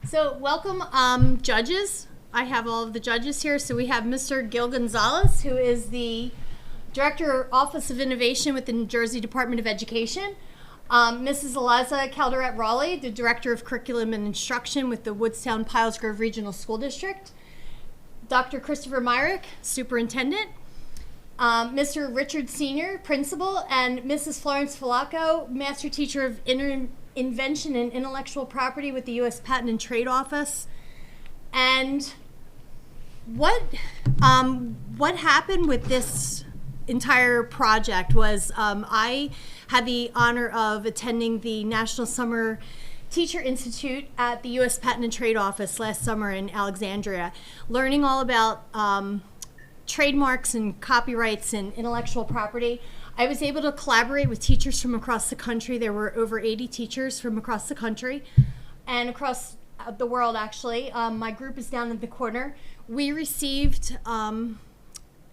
So welcome, judges. I have all of the judges here. So we have Mr. Gil Gonzalez, who is the Director, Office of Innovation with the New Jersey Department of Education. Mrs. Eliza Calderette-Raleigh, the Director of Curriculum and Instruction with the Woodstown-Piles Grove Regional School District. Dr. Christopher Myrick, Superintendent. Mr. Richard Senior, Principal, and Mrs. Florence Falaco, Master Teacher of Invention and Intellectual Property with the U.S. Patent and Trade Office. And what happened with this entire project was I had the honor of attending the National Summer Teacher Institute at the U.S. Patent and Trade Office last summer in Alexandria, learning all about trademarks and copyrights and intellectual property. I was able to collaborate with teachers from across the country. There were over 80 teachers from across the country and across the world, actually. My group is down in the corner. We received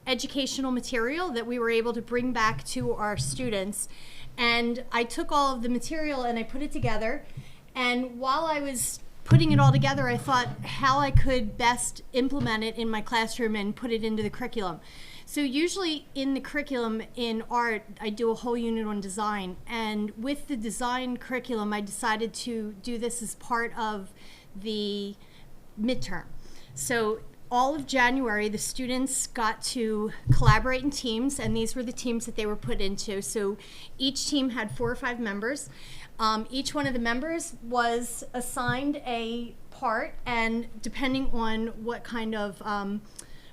educational material that we were able to bring back to our students. And I took all of the material and I put it together. And while I was putting it all together, I thought how I could best implement it in my classroom and put it into the curriculum. So usually in the curriculum in art, I do a whole unit on design. And with the design curriculum, I decided to do this as part of the midterm. So all of January, the students got to collaborate in teams, and these were the teams that they were put into. So each team had 4 or 5 members. Each one of the members was assigned a part, and depending on what kind of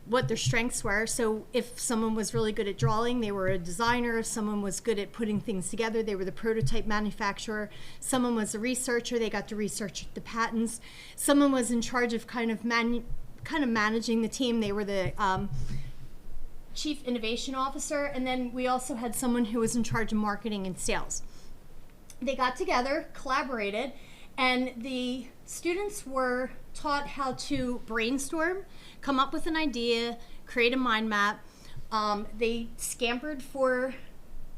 what their strengths were. So if someone was really good at drawing, they were a designer. If someone was good at putting things together, they were the prototype manufacturer. Someone was a researcher, they got to research the patents. Someone was in charge of kind of managing the team, they were the Chief Innovation Officer. And then we also had someone who was in charge of marketing and sales. They got together, collaborated, and the students were taught how to brainstorm, come up with an idea, create a mind map. They scampered for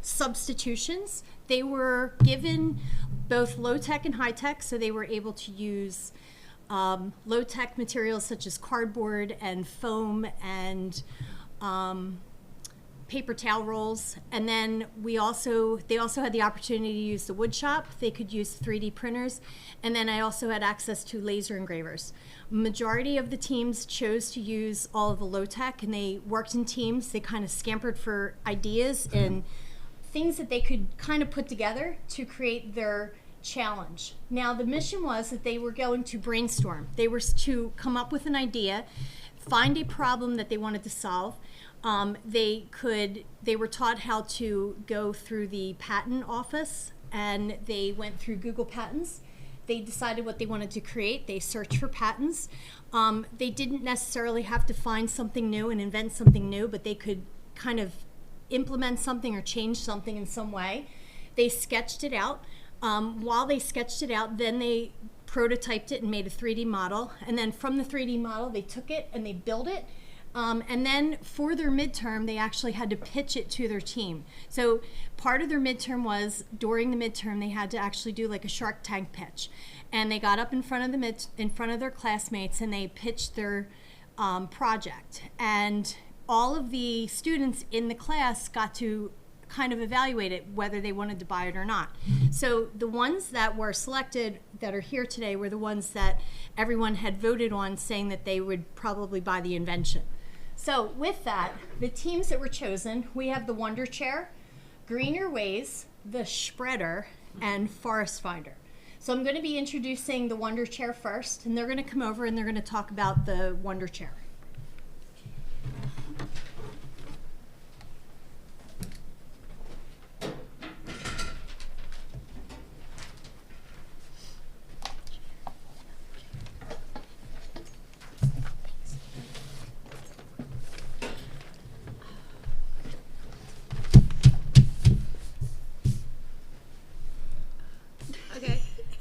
substitutions. They were given both low-tech and high-tech, so they were able to use low-tech materials such as cardboard and foam and paper towel rolls. And then they also had the opportunity to use the wood shop. They could use 3D printers. And then I also had access to laser engravers. Majority of the teams chose to use all of the low-tech, and they worked in teams. They kind of scampered for ideas and things that they could kind of put together to create their challenge. Now the mission was that they were going to brainstorm. They were to come up with an idea, find a problem that they wanted to solve. They were taught how to go through the patent office, and they went through Google Patents. They decided what they wanted to create. They searched for patents. They didn't necessarily have to find something new and invent something new, but they could kind of implement something or change something in some way. They sketched it out. While they sketched it out, then they prototyped it and made a 3D model. And then from the 3D model, they took it and they built it. And then for their midterm, they actually had to pitch it to their team. So part of their midterm was, during the midterm, they had to actually do like a Shark Tank pitch. And they got up in front of their classmates and they pitched their project. And all of the students in the class got to kind of evaluate it, whether they wanted to buy it or not. So the ones that were selected that are here today were the ones that everyone had voted on, saying that they would probably buy the invention. So with that, the teams that were chosen, we have the Wonder Chair, Greener Ways, the Spreader, and Forest Finder. So I'm going to be introducing the Wonder Chair first, and they're going to come over and they're going to talk about the Wonder Chair.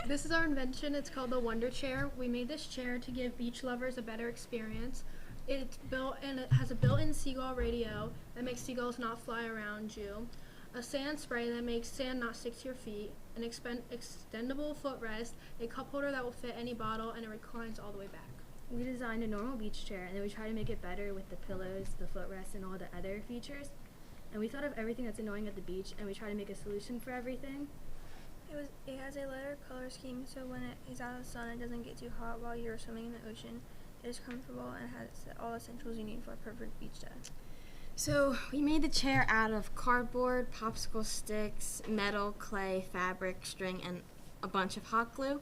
This is our invention. It's called the Wonder Chair. We made this chair to give beach lovers a better experience. It's built and it has a built-in seagull radio that makes seagulls not fly around you. a sand spray that makes sand not stick to your feet, an extendable footrest, a cup holder that will fit any bottle, and it reclines all the way back. We designed a normal beach chair, and then we tried to make it better with the pillows, the footrest, and all the other features. And we thought of everything that's annoying at the beach, and we tried to make a solution for everything. It has a lighter color scheme, so when it is out of the sun, it doesn't get too hot while you're swimming in the ocean. It is comfortable and has all essentials you need for a perfect beach day. So we made the chair out of cardboard, popsicle sticks, metal, clay, fabric, string, and a bunch of hot glue.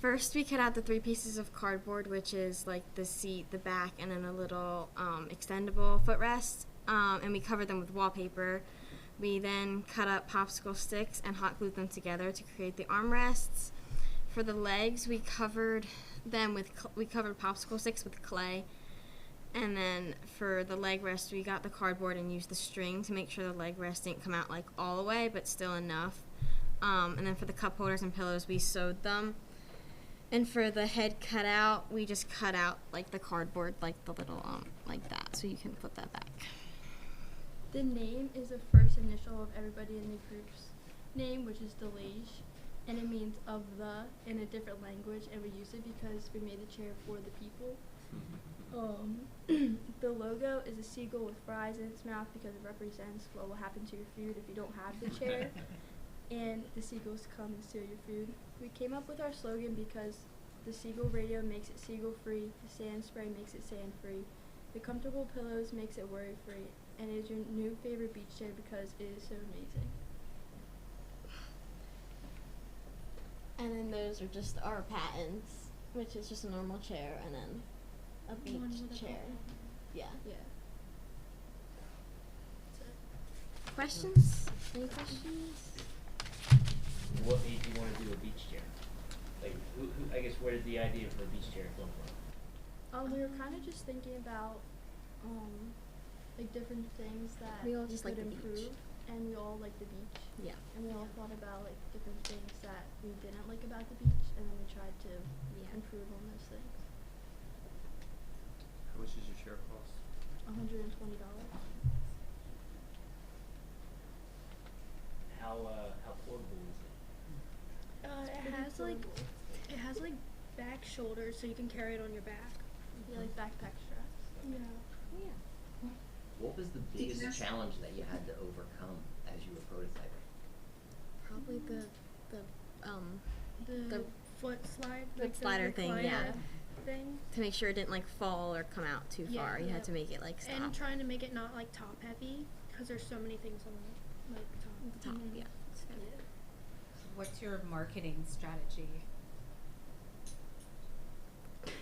First, we cut out the 3 pieces of cardboard, which is like the seat, the back, and then a little extendable footrest, and we covered them with wallpaper. We then cut up popsicle sticks and hot glued them together to create the armrests. For the legs, we covered them with popsicle sticks with clay. And then for the leg rest, we got the cardboard and used the string to make sure the leg rest didn't come out like all the way, but still enough. And then for the cup holders and pillows, we sewed them. And for the head cutout, we just cut out like the cardboard, like the little like that, so you can put that back. The name is the first initial of everybody in the group's name, which is Delage, and it means of the in a different language, and we use it because we made the chair for the people. The logo is a seagull with fries in its mouth because it represents what will happen to your food if you don't have the chair, and the seagulls come and steal your food. We came up with our slogan because the seagull radio makes it seagull free, the sand spray makes it sand free, the comfortable pillows makes it worry free, and it is your new favorite beach chair because it is so amazing. And then those are just our patents, which is just a normal chair and then a beach chair. Yeah. Yeah. Questions? Any questions? What made you want to do a beach chair? Like, who I guess, where did the idea for a beach chair come from? We were kind of just thinking about, like different things that We all just could like the improve, beach. and we all like the beach. Yeah. And we all thought about like different things that we didn't like about the beach, and then we tried to improve on those things. How much does your chair cost? $120. How portable is it? It has like back shoulders, so you can carry it on your back. Yeah, like backpack straps. Yeah. What was the biggest challenge that you had to overcome as you were prototyping? Probably The foot slide, foot like slider thing, recliner yeah. thing. To make sure it didn't like fall or come out too far, you had to make it like stop. And trying to make it not like top heavy, because there's so many things on the like top. The top, yeah. What's your marketing strategy?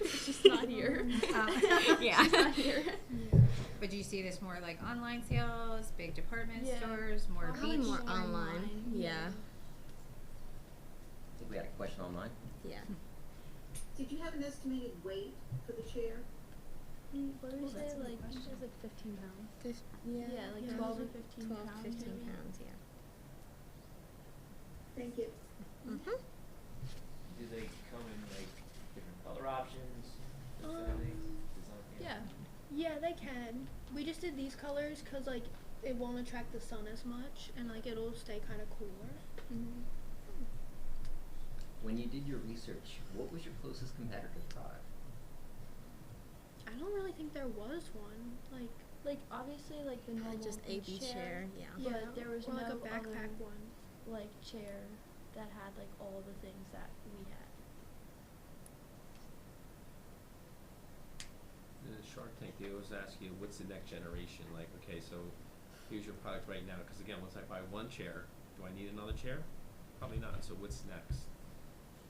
It's just not here. Yeah. It's not here. But do you see this more like online sales, big department Yeah. stores, more Probably beach? more online. Yeah. I think we had a question online. Yeah. Did you have an estimated weight for the chair? What did we say? that's a good Like, it question. was like 15 pounds. Yeah. Like Yeah. 12 or 15 12, pounds. 15 maybe. pounds, yeah. Thank you. Mm-hmm. Do they come in like different color options? Aesthetic, design? Yeah. Yeah, they can. We just did these colors because like it won't attract the sun as much, and like it'll stay kind of cooler. Mm-hmm. When you did your research, what was your closest competitive product? I don't really think there was one. Like obviously like the normal Just a beach beach chair, yeah. But there was or like no a backpack other, one. like chair that had like all the things that we had. In the Shark Tank, they always ask you, what's the next generation? Like, okay, so here's your product right now. Because again, once I buy one chair, do I need another chair? Probably not. So what's next?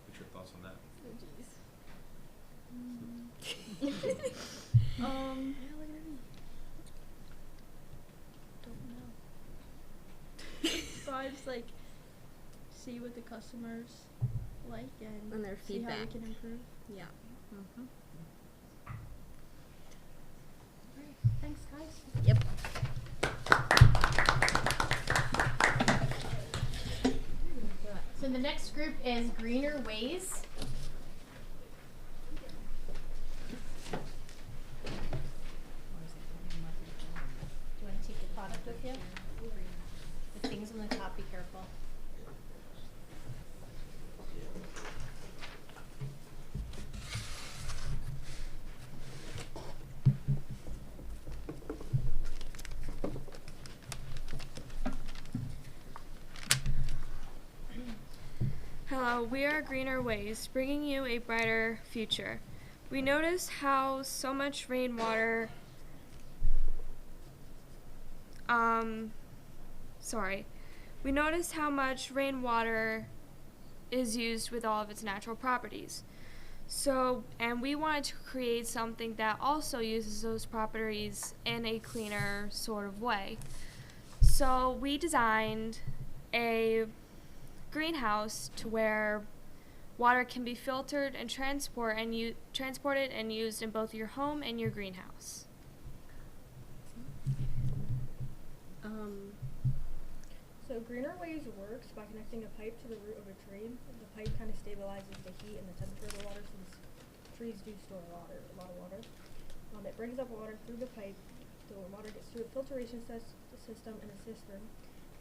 What's your thoughts on that? Oh jeez. Don't know. So I just like see what the customers like And their see how we feedback. can improve. Yeah. Mm-hmm. Alright, thanks guys. Yep. So the next group is Greener Ways. Do you want to take your product with you? things on the top, be careful. Hello, we are Greener Ways, bringing you a brighter future. We notice how so much rainwater, we notice how much rainwater is used with all of its natural properties. So, and we wanted to create something that also uses those properties in a cleaner sort of way. So we designed a greenhouse to where water can be filtered and transported and used in both your home and your greenhouse. So Greener Ways works by connecting a pipe to the root of a tree. The pipe kind of stabilizes the heat and the temperature of the water since trees do store a lot of water. It brings up water through the pipe. The water gets through a filtration system in a cistern,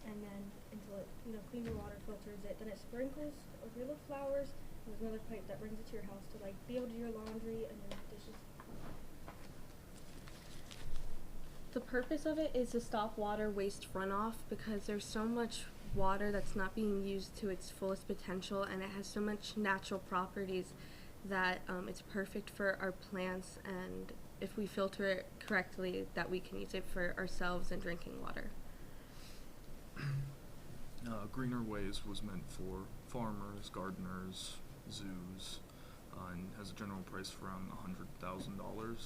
and then until it cleans the water, filters it. Then it sprinkles over your little flowers. There's another pipe that brings it to your house to be able to do your laundry and your dishes. The purpose of it is to stop water waste runoff because there's so much water that's not being used to its fullest potential, and it has so much natural properties that it's perfect for our plants, and if we filter it correctly, that we can use it for ourselves and drinking water. Greener Ways was meant for farmers, gardeners, zoos, and has a general price for around $100,000.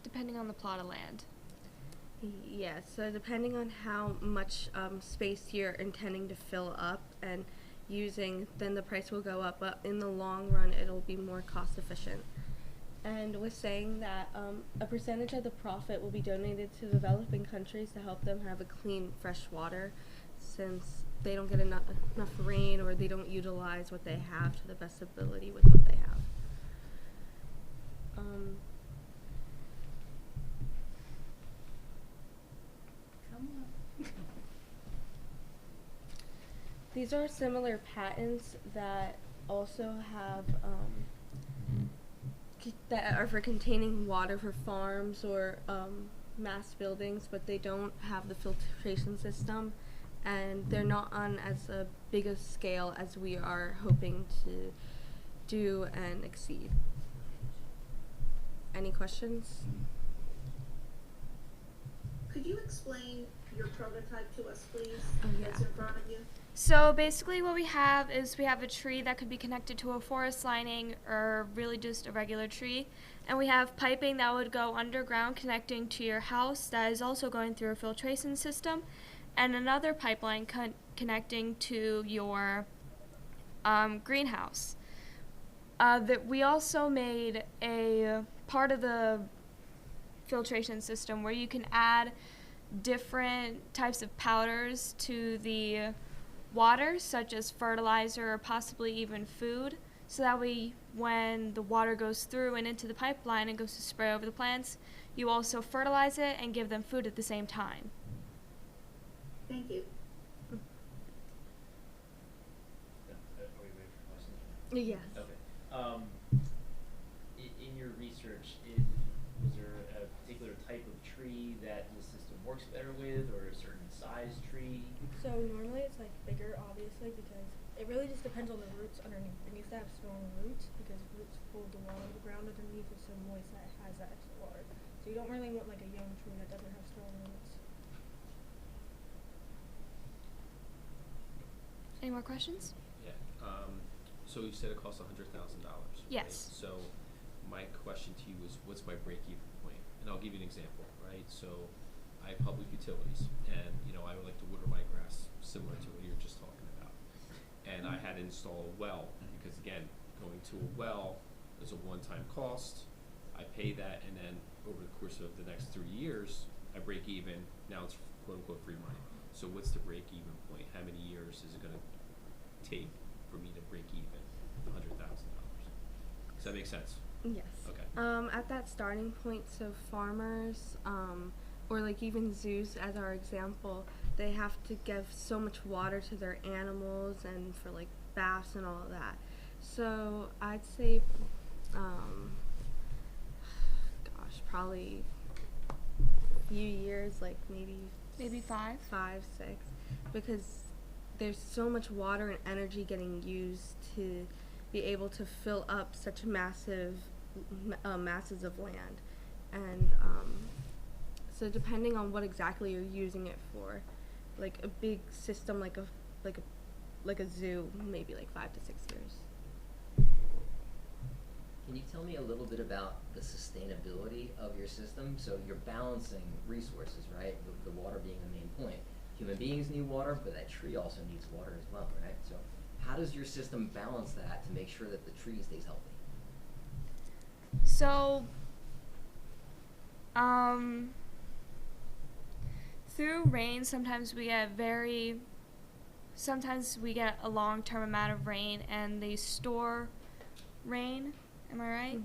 Depending on the plot of land. Yeah, so depending on how much space you're intending to fill up and using, then the price will go up, but in the long run it'll be more cost efficient. And with saying that a percentage of the profit will be donated to developing countries to help them have a clean, fresh water, since they don't get enough rain or they don't utilize what they have to the best ability with what they have. These are similar patents that also have that are for containing water for farms or mass buildings, but they don't have the filtration system, and they're not on as a big a scale as we are hoping to do and exceed. Any questions? Could you explain your prototype to us, please? Yeah. That's in front of you. So basically what we have is we have a tree that could be connected to a forest lining or really just a regular tree. And we have piping that would go underground connecting to your house that is also going through a filtration system. And another pipeline connecting to your greenhouse. That we also made a part of the filtration system where you can add different types of powders to the water, such as fertilizer or possibly even food, so that way when the water goes through and into the pipeline and goes to spray over the plants, you also fertilize it and give them food at the same time. Thank you. Are we ready for questions? Yes. Okay. In your research, was there a particular type of tree that the system works better with, or a certain size tree? So normally it's bigger, obviously, because it really just depends on the roots underneath. It needs to have strong roots because roots hold the water. The ground underneath is so moist that it has that extra water. So you don't really want a young tree that doesn't have strong roots. Any more questions? Yeah. So you said it costs $100,000. Yes. Right? So my question to you is, what's my break-even point? And I'll give you an example, right? So I have public utilities, and I would like to water my grass similar to what you were just talking about. And I had to install a well because, again, going to a well is a one-time cost. I pay that, and then over the course of the next 3 years, I break even. Now it's quote-unquote free money. So what's the break-even point? How many years is it going to take for me to break even $100,000? Does that make sense? Yes. Okay. At that starting point, so farmers or like even zoos as our example, they have to give so much water to their animals and for like baths and all of that. So I'd say, probably a few years, like maybe 5, 6, because there's so much water and energy getting used to be able to fill up such massive masses of land, and so depending on what exactly you're using it for, like a big system like a zoo, maybe like 5 to 6 years. Can you tell me a little bit about the sustainability of your system? So you're balancing resources, right? The water being the main point. Human beings need water, but that tree also needs water as well, right? So how does your system balance that to make sure that the tree stays healthy? So, through rain, sometimes we get a long-term amount of rain, and they store rain. Am I right?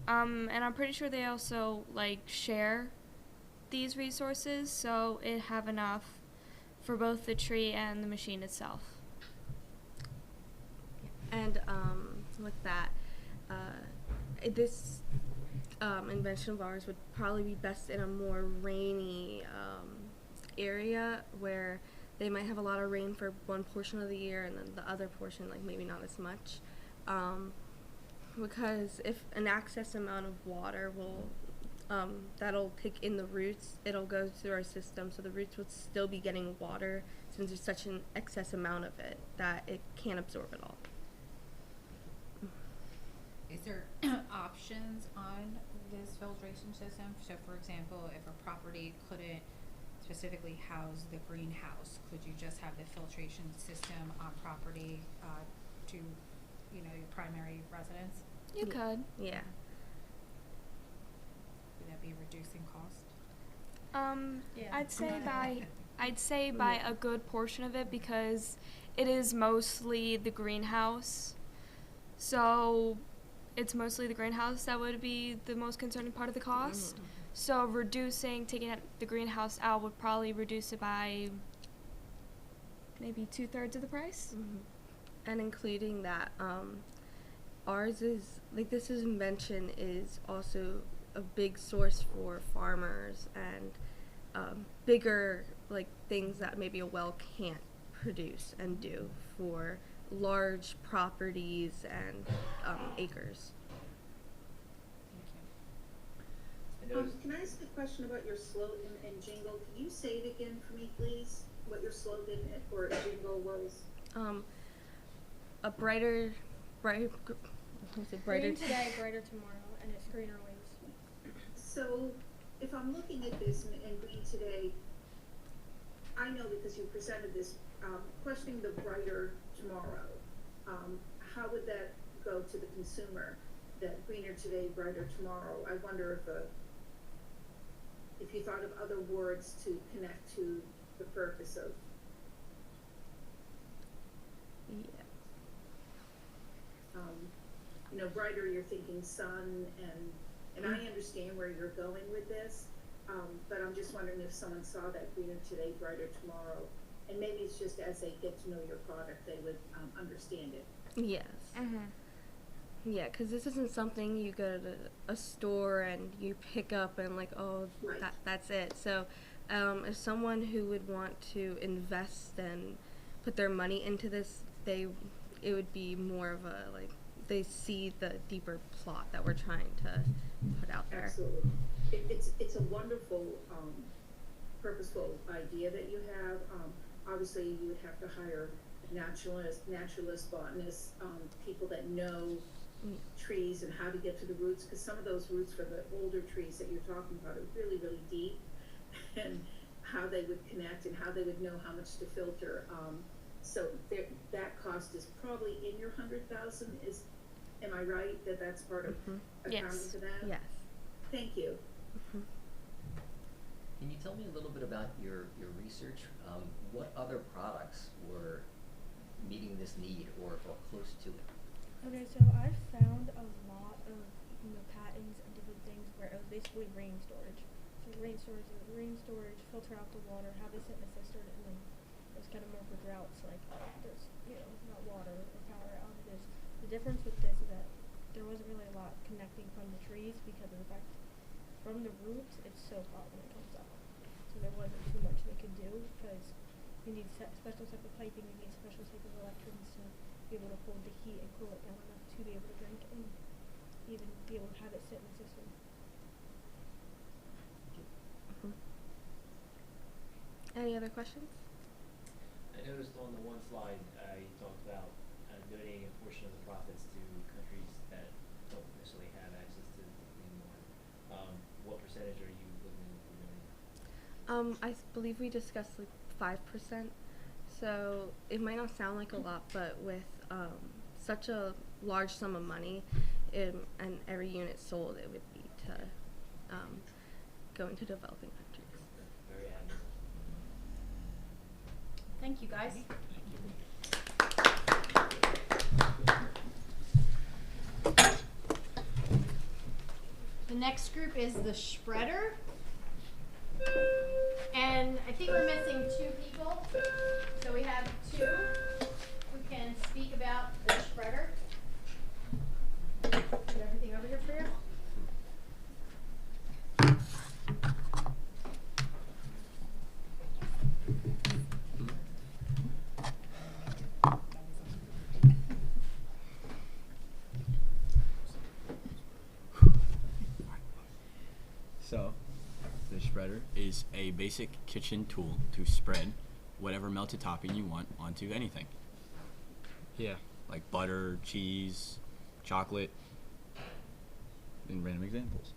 Mm-hmm. And I'm pretty sure they also like share these resources, so it have enough for both the tree and the machine itself. And with that, this invention of ours would probably be best in a more rainy area where they might have a lot of rain for one portion of the year and then the other portion like maybe not as much. Because if an excess amount of water will that'll take in the roots, it'll go through our system, so the roots would still be getting water since there's such an excess amount of it that it can't absorb it all. Is there options on this filtration system? So for example, if a property couldn't specifically house the greenhouse, could you just have the filtration system on property to your primary residence? You could. Yeah. Would that be reducing cost? Yeah. I'd say by a good portion of it, because it is mostly the greenhouse. So it's mostly the greenhouse that would be the most concerning part of the cost. Mm-hmm. So taking the greenhouse out would probably reduce it by maybe 2/3 of the price. Mm-hmm. And including that, ours is, like, this invention is also a big source for farmers and bigger, like, things that maybe a well can't produce and do for large properties and acres. Thank you. Can I ask a question about your slogan and jingle? Can you say it again for me, please? What your slogan or jingle was? A brighter Green today, brighter tomorrow, and it's greener ways. So, if I'm looking at this and green today, I know because you presented this, questioning the brighter tomorrow, how would that go to the consumer? That greener today, brighter tomorrow. I wonder if you thought of other words to connect to the purpose of. Yeah. Brighter, you're thinking sun, and I understand where you're going with this, but I'm just wondering if someone saw that greener today, brighter tomorrow, and maybe it's just as they get to know your product, they would understand it. Yes. Mm-hmm. Yeah, because this isn't something you go to a store and you pick up and like, oh, right. That's it. So if someone who would want to invest and put their money into this, it would be more of a, like, they see the deeper plot that we're trying to put out there. Absolutely. It's a wonderful, purposeful idea that you have. Obviously, you would have to hire naturalists, botanists, people that know trees and how to get to the roots, because some of those roots for the older trees that you're talking about are really, really deep, and how they would connect and how they would know how much to filter. So that cost is probably in your 100,000. Am I right that that's part of accounting for that? Yes. Thank you. Mm-hmm. Can you tell me a little bit about your research? What other products were meeting this need or close to it? Okay, so I found a lot of patents and different things where it was basically rain storage. rain storage, filter out the water, have it sit in a cistern, and then it's kind of more for droughts, like there's not water or power outages. The difference with this is that there wasn't really a lot connecting from the trees because of the fact from the roots it's so hot when it comes up. So there wasn't too much they could do because you need special type of piping, you need special type of electrons to be able to hold the heat and cool it down enough to be able to drink and even be able to have it sit in the system. Any other questions? I noticed on the one slide, you talked about donating a portion of the profits to countries that don't necessarily have access to clean water. What percentage are you looking into donating? I believe we discussed like 5%. So it might not sound like a lot, but with such a large sum of money, and every unit sold, it would be to go into developing countries. Very admirable. Thank you, guys. The next group is the spreader. And I think we're missing 2 people. So we have 2 who can speak about the spreader. Put everything over here for you. So, the spreader is a basic kitchen tool to spread whatever melted topping you want onto anything. Yeah. Like butter, cheese, chocolate, and random examples.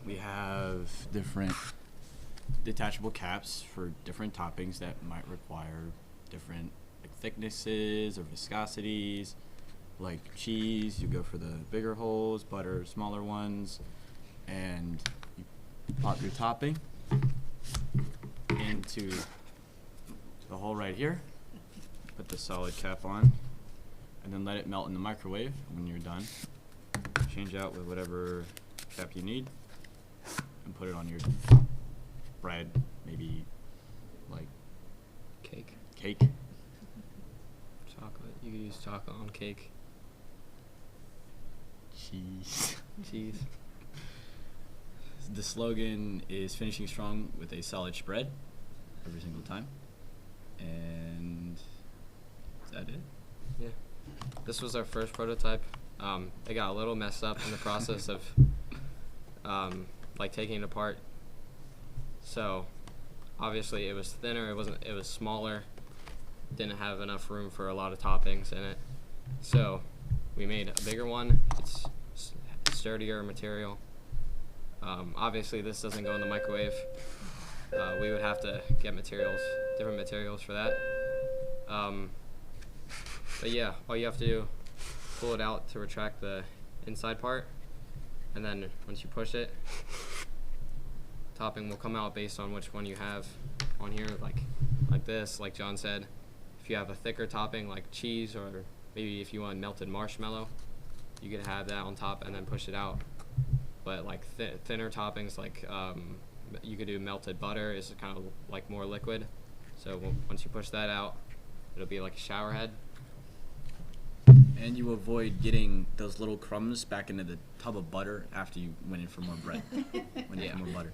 We have different detachable caps for different toppings that might require different thicknesses or viscosities. Like cheese, you go for the bigger holes, butter, smaller ones. And you pop your topping into the hole right here, put the solid cap on, and then let it melt in the microwave. When you're done, change out with whatever cap you need and put it on your bread, maybe like Cake. Chocolate. You could use chocolate on cake. Cheese. The slogan is finishing strong with a solid spread every single time. And is that it? Yeah. This was our first prototype. It got a little messed up in the process of like taking it apart. So obviously it was thinner, it was smaller, didn't have enough room for a lot of toppings in it. So we made a bigger one. It's sturdier material. Obviously this doesn't go in the microwave. We would have to get different materials for that. But yeah, all you have to do, pull it out to retract the inside part, and then once you push it, topping will come out based on which one you have on here, like this, like John said. If you have a thicker topping like cheese, or maybe if you want melted marshmallow, you could have that on top and then push it out. But like thinner toppings, like you could do melted butter, is kind of like more liquid. So once you push that out, it'll be like a shower head. And you avoid getting those little crumbs back into the tub of butter after you went in for more bread. Went in for more butter.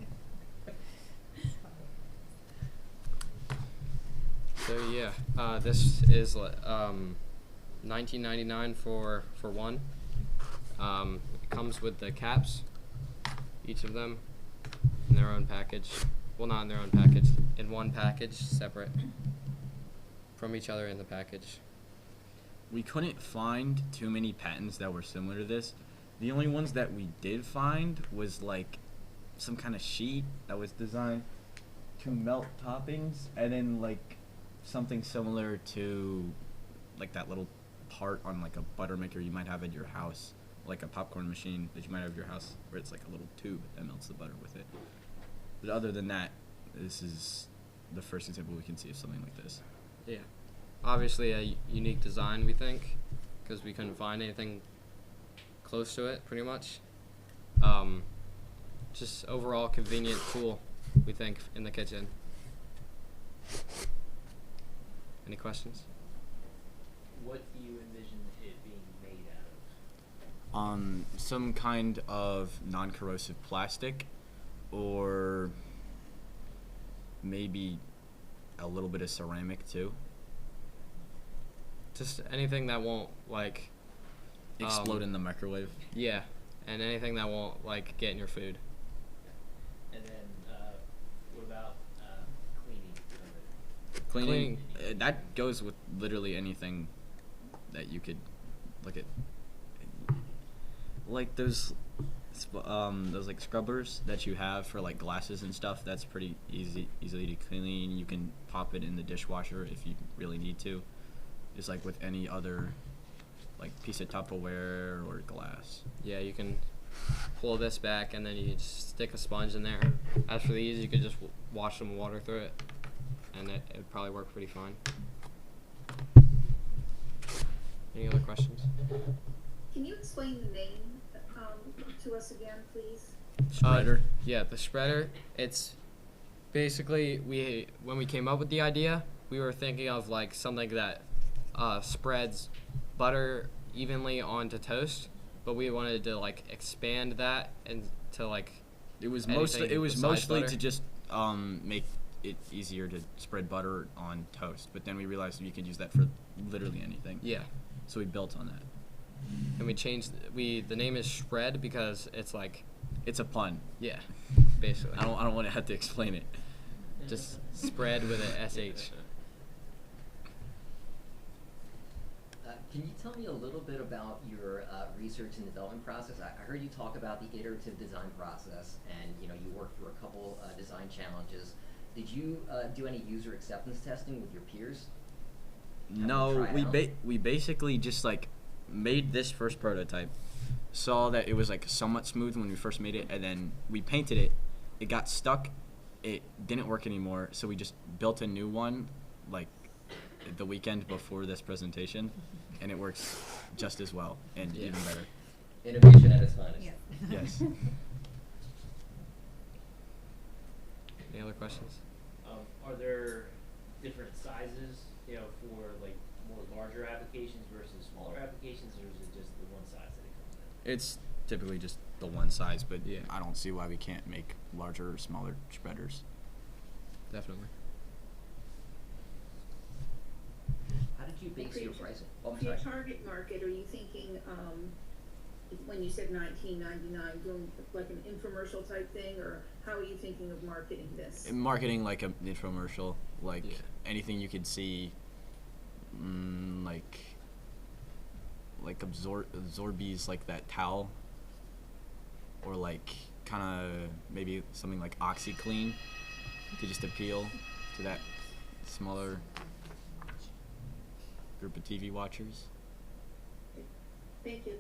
So yeah, this is $19.99 for one. It comes with the caps, each of them in their own package. Well, not in their own package, in one package, separate from each other in the package. We couldn't find too many patents that were similar to this. The only ones that we did find was like some kind of sheet that was designed to melt toppings, and then like something similar to like that little part on like a butter maker you might have at your house, like a popcorn machine that you might have at your house, where it's like a little tube that melts the butter with it. But other than that, this is the first example we can see of something like this. Yeah. Obviously a unique design, we think, because we couldn't find anything close to it, pretty much. just overall convenient tool, we think, in the kitchen. Any questions? What do you envision it being made out of? Some kind of non-corrosive plastic, or maybe a little bit of ceramic too. Just anything that won't like Explode in the microwave. Yeah, and anything that won't like get in your food. And then, what about cleaning of it? Cleaning, that goes with literally anything that you could look at. Like those like scrubbers that you have for like glasses and stuff. That's pretty easily to clean. You can pop it in the dishwasher if you really need to. Just like with any other like piece of Tupperware or glass. Yeah, you can pull this back and then you just stick a sponge in there. As for these, you could just wash some water through it, and it would probably work pretty fine. Any other questions? Can you explain the name to us again, please? Spreader. Yeah, the spreader. It's basically when we came up with the idea, we were thinking of like something that spreads butter evenly onto toast, but we wanted to like expand that and to like It was anything mostly besides to just make it easier to spread butter on toast. But then we realized we could use that for literally anything. Yeah, So we built on that. and we changed the name is Shred because it's like It's a pun. yeah, basically I don't want to have to explain it. just spread with a sh. Can you tell me a little bit about your research and development process? I heard you talk about the iterative design process, and you worked through a couple design challenges. Did you do any user acceptance testing with your peers? No, we basically just like made this first prototype, saw that it was like somewhat smooth when we first made it, and then we painted it. It got stuck. It didn't work anymore, so we just built a new one like the weekend before this presentation, and it works just as well and even better. Innovation at its finest. Yeah. Yes. Any other questions? Are there different sizes, for like more larger applications versus smaller applications, or is it just the one size that it comes in? It's typically just the one size, but Yeah. I don't see why we can't make larger or smaller spreaders. Definitely. How did you base your pricing? Oh, For your sorry. target market, are you thinking, when you said $19.99, doing like an infomercial type thing, or how are you thinking of marketing this? Marketing like an infomercial, like Yeah. anything you could see, like Absorbees, like that towel, or like kind of maybe something like OxyClean to just appeal to that smaller group of TV watchers. Thank you.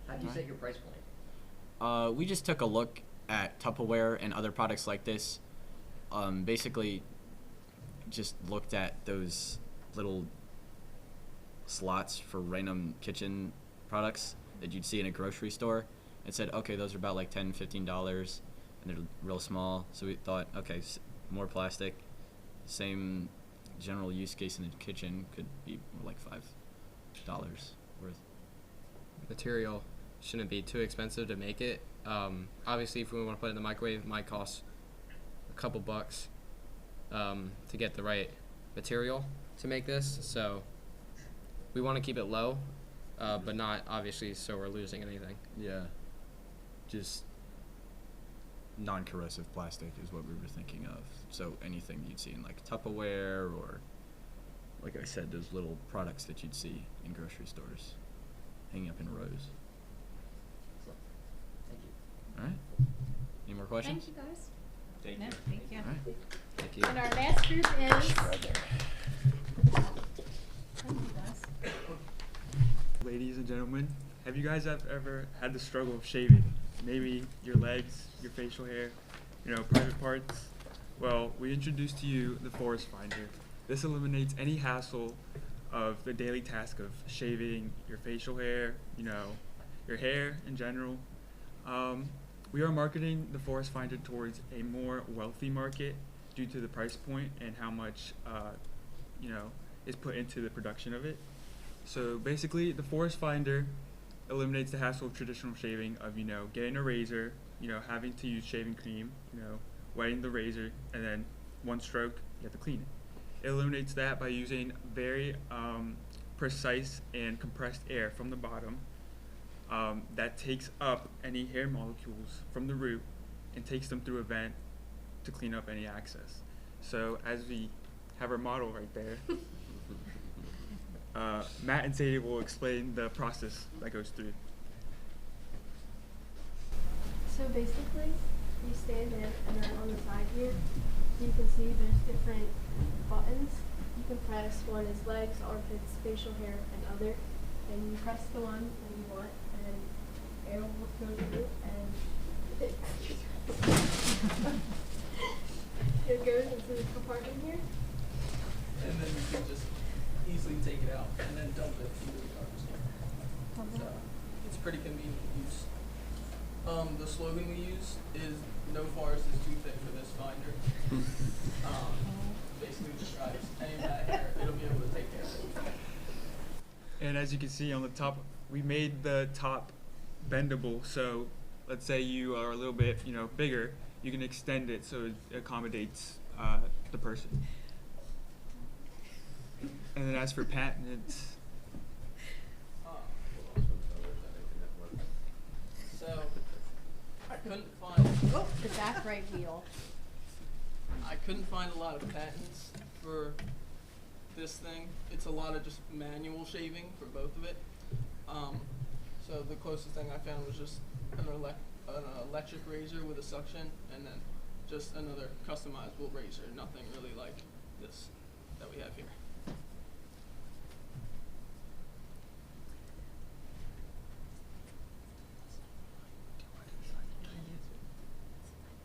How do you set your price point? We just took a look at Tupperware and other products like this. Basically, just looked at those little slots for random kitchen products that you'd see in a grocery store and said, okay, those are about like $10, $15, and they're real small. So we thought, okay, more plastic, same general use case in the kitchen, could be more like $5 worth. Material shouldn't be too expensive to make it. Obviously, if we want to put it in the microwave, it might cost a couple bucks to get the right material to make this. So we want to keep it low, but not obviously so we're losing anything. Yeah, just non-corrosive plastic is what we were thinking of. So anything you'd see in like Tupperware, or like I said, those little products that you'd see in grocery stores hanging up in rows. Excellent. Thank you. All right. Any more questions? Thank you, guys. Thank No, you. thank you. All right. Thank you. And our last group is. Thank you, guys. Ladies and gentlemen, have you guys ever had the struggle of shaving? Maybe your legs, your facial hair, private parts? Well, we introduce to you the Forest Finder. This eliminates any hassle of the daily task of shaving your facial hair, your hair in general. We are marketing the Forest Finder towards a more wealthy market due to the price point and how much, is put into the production of it. So basically, the Forest Finder eliminates the hassle of traditional shaving of, getting a razor, having to use shaving cream, wetting the razor, and then one stroke, you have to clean it. It eliminates that by using very precise and compressed air from the bottom that takes up any hair molecules from the root and takes them through a vent to clean up any excess. So as we have our model right there, Matt and Sadie will explain the process that goes through. So basically, you stand in, and then on the side here, you can see there's different buttons. You can press one is legs, armpits, facial hair, and other. And you press the one that you want, and air will go through, and it goes into the compartment here. And then you can just easily take it out and then dump it into the garbage can. So it's pretty convenient use. The slogan we use is "No forest is too thick for this finder." Basically describes any of that hair, it'll be able to take care of it. And as you can see on the top, we made the top bendable. So let's say you are a little bit, bigger, you can extend it so it accommodates the person. And then as for patents, So I couldn't find The back right wheel. I couldn't find a lot of patents for this thing. It's a lot of just manual shaving for both of it. So the closest thing I found was just an electric razor with a suction, and then just another customizable razor. Nothing really like this that we have here.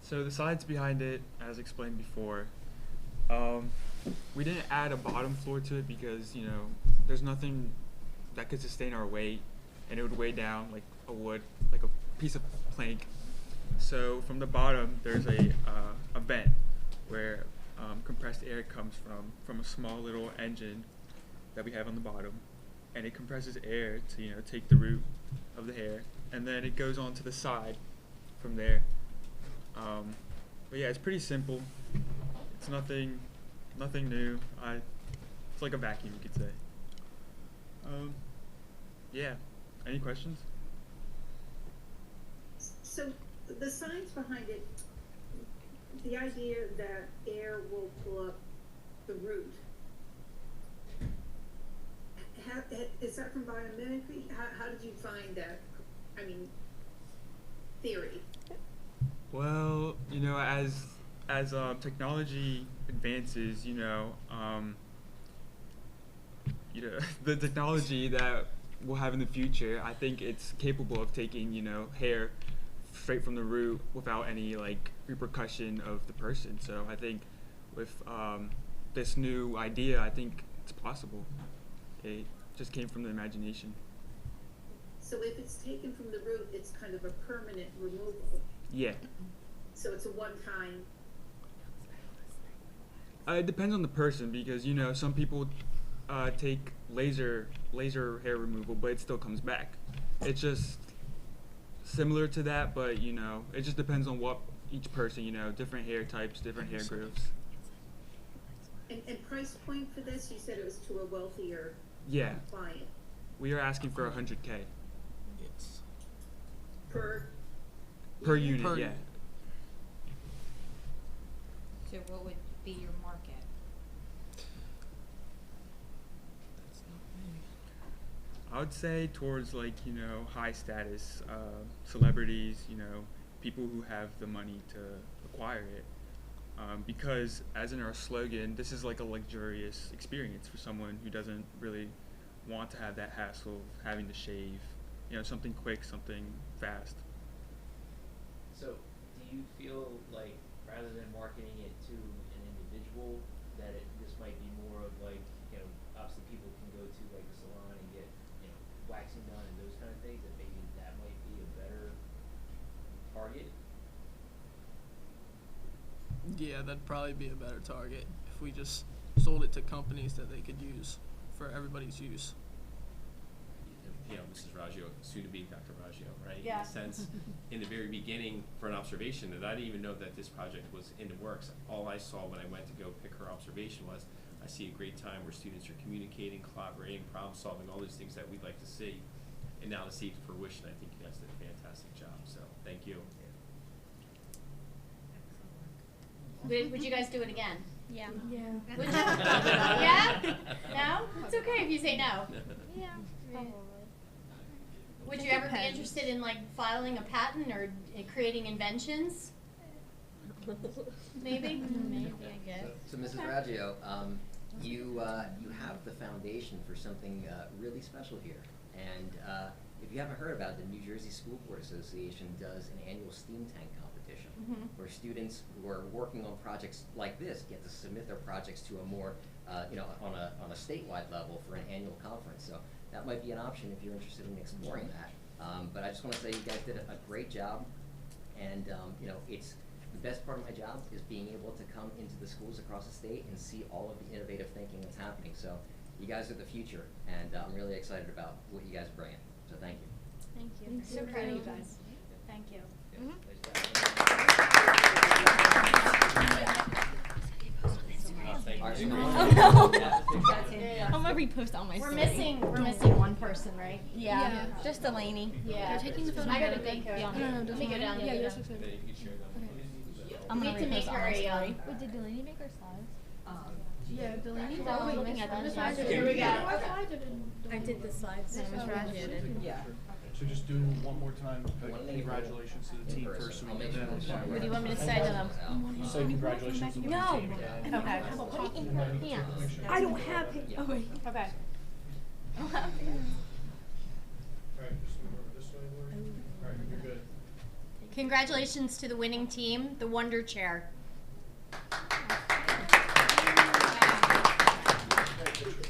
so the science behind it, as explained before, we didn't add a bottom floor to it because, there's nothing that could sustain our weight, and it would weigh down like a wood, like a piece of plank. So from the bottom, there's a vent where compressed air comes from a small little engine that we have on the bottom, and it compresses air to, take the root of the hair, and then it goes on to the side from there. But yeah, it's pretty simple. It's nothing new. It's like a vacuum, you could say. Yeah. Any questions? So the science behind it, the idea that air will pull up the root, is that from biomimicry? How did you find that? I mean, theory. Well, as technology advances, the technology that we'll have in the future, I think it's capable of taking, hair straight from the root without any repercussion of the person. So I think with this new idea, I think it's possible. It just came from the imagination. So if it's taken from the root, it's kind of a permanent removal. Yeah. So it's a one-time. It depends on the person because, some people take laser hair removal, but it still comes back. It's just similar to that, but, it just depends on what each person, different hair types, different hair growths. And price point for this, you said it was to a wealthier client. We are asking for $100K. It's Per unit, per yeah. unit. So what would be your market? I would say towards high status celebrities, people who have the money to acquire it. Because as in our slogan, this is like a luxurious experience for someone who doesn't really want to have that hassle of having to shave, something quick, something fast. So, do you feel like rather than marketing it to an individual, that this might be more of obviously people can go to a salon and get, waxing done and those kind of things, that maybe that might be a better target Yeah, that'd probably be a better target if we just sold it to companies that they could use for everybody's use. You know, Mrs. Raggio, soon to be Dr. Raggio, right? Yeah. In a sense, in the very beginning, for an observation, that I didn't even know that this project was in the works. All I saw when I went to go pick her observation was, I see a great time where students are communicating, collaborating, problem solving, all these things that we'd like to see. And now to see it to fruition, I think you guys did a fantastic job, so thank you. Would you guys do it again? Yeah. Would you? Yeah? No? It's okay if you say no. Yeah. Probably. Would you ever be interested in like filing a patent or creating inventions? Maybe? Maybe, I guess. So Mrs. Raggio, you have the foundation for something really special here. And if you haven't heard about it, the New Jersey School Board Association does an annual steam tank competition where students who are working on projects like this get to submit their projects to a more, on a statewide level for an annual conference. So that might be an option if you're interested in exploring that. But I just want to say you guys did a great job. And, it's the best part of my job is being able to come into the schools across the state and see all of the innovative thinking that's happening. So you guys are the future, and I'm really excited about what you guys bring in. So thank you. Thank you. So proud of you guys. Thank you. I'm gonna repost on my We're story. missing one person, right? Yeah. Just Delaney. Yeah. They're taking the photo. I gotta make her. No, Let me go down. Yeah, yours there. looks good. Then you can share them. I'm We gonna need to make repost on her my a, story. Wait, did Delaney make our slides? Yeah, Delaney. I was looking at them. Here we go. I did the slides. Miss Raggio did. Yeah. So just do one more time, congratulations to the team first, so we can then. What do you want me to say to them? You say congratulations to the No. team. Okay. Put it in her hands. I don't have it. Oh wait. Okay. Alright, just move over this way, Lori. Alright, you're good. Congratulations to the winning team, the Wonder Chair. Great picture.